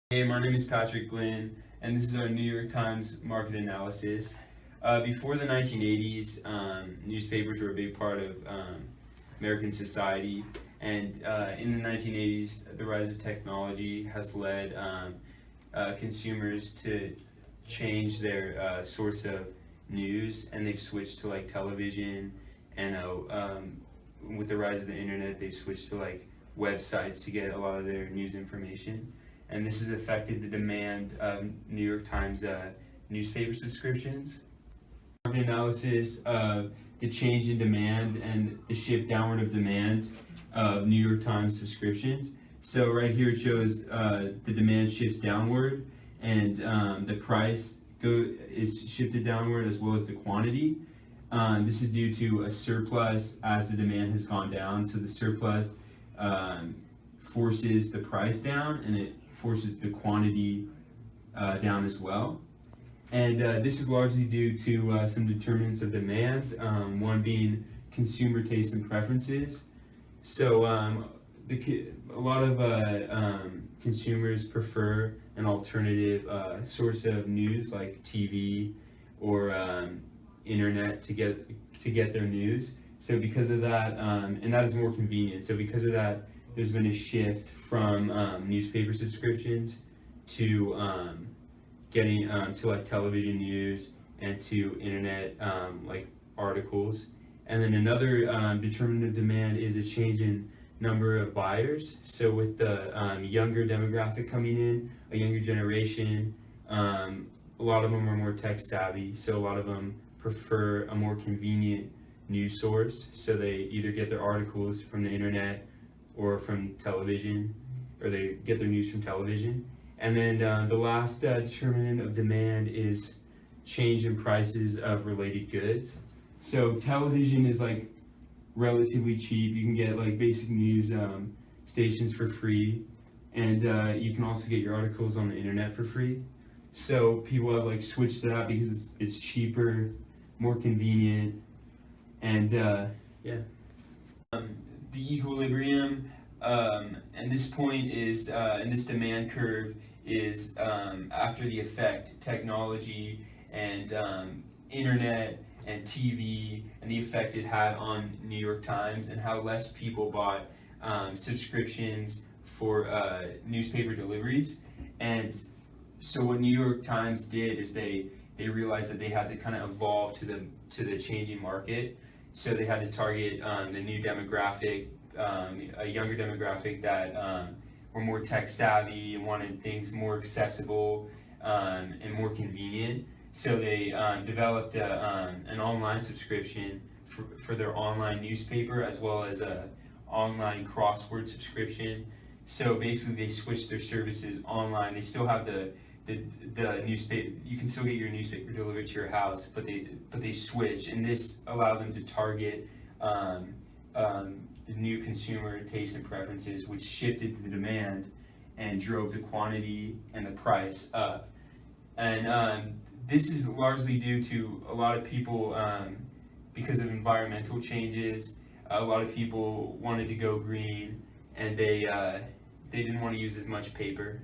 Hey, my name is Patrick Glynn, and this is our New York Times market analysis. Before the 1980s, newspapers were a big part of American society, and in the 1980s, the rise of technology has led consumers to change their source of news, and they've switched to like television, and with the rise of the internet, they've switched to like websites to get a lot of their news information. And this has affected the demand of New York Times newspaper subscriptions. Market analysis of the change in demand and the shift downward of demand of New York Times subscriptions. So right here it shows the demand shifts downward, and the price is shifted downward as well as the quantity. This is due to a surplus as the demand has gone down. So the surplus forces the price down, and it forces the quantity down as well. And this is largely due to some determinants of demand, one being consumer tastes and preferences. So a lot of consumers prefer an alternative source of news like TV or internet to get their news. So because of that, and that is more convenient. So because of that, there's been a shift from newspaper subscriptions to getting to like television news and to internet like articles. And then another determinant of demand is a change in number of buyers. So with the younger demographic coming in, a younger generation, a lot of them are more tech savvy. So a lot of them prefer a more convenient news source. So they either get their articles from the internet or from television, or they get their news from television. And then the last determinant of demand is change in prices of related goods. So television is like relatively cheap. You can get like basic news stations for free, and you can also get your articles on the internet for free. So people have like switched to that because it's cheaper, more convenient, and yeah. The equilibrium, and this point is, and this demand curve is after the effect technology and internet and TV and the effect it had on New York Times and how less people bought subscriptions for newspaper deliveries. And so what New York Times did is they realized that they had to kind of evolve to the changing market. So they had to target the new demographic, a younger demographic that were more tech savvy and wanted things more accessible and more convenient. So they developed an online subscription for their online newspaper, as well as a online crossword subscription. So basically they switched their services online. They still have the newspaper. You can still get your newspaper delivered to your house, but they switch, and this allowed them to target the new consumer tastes and preferences, which shifted the demand and drove the quantity and the price up. And this is largely due to a lot of people, because of environmental changes. A lot of people wanted to go green, and they didn't want to use as much paper.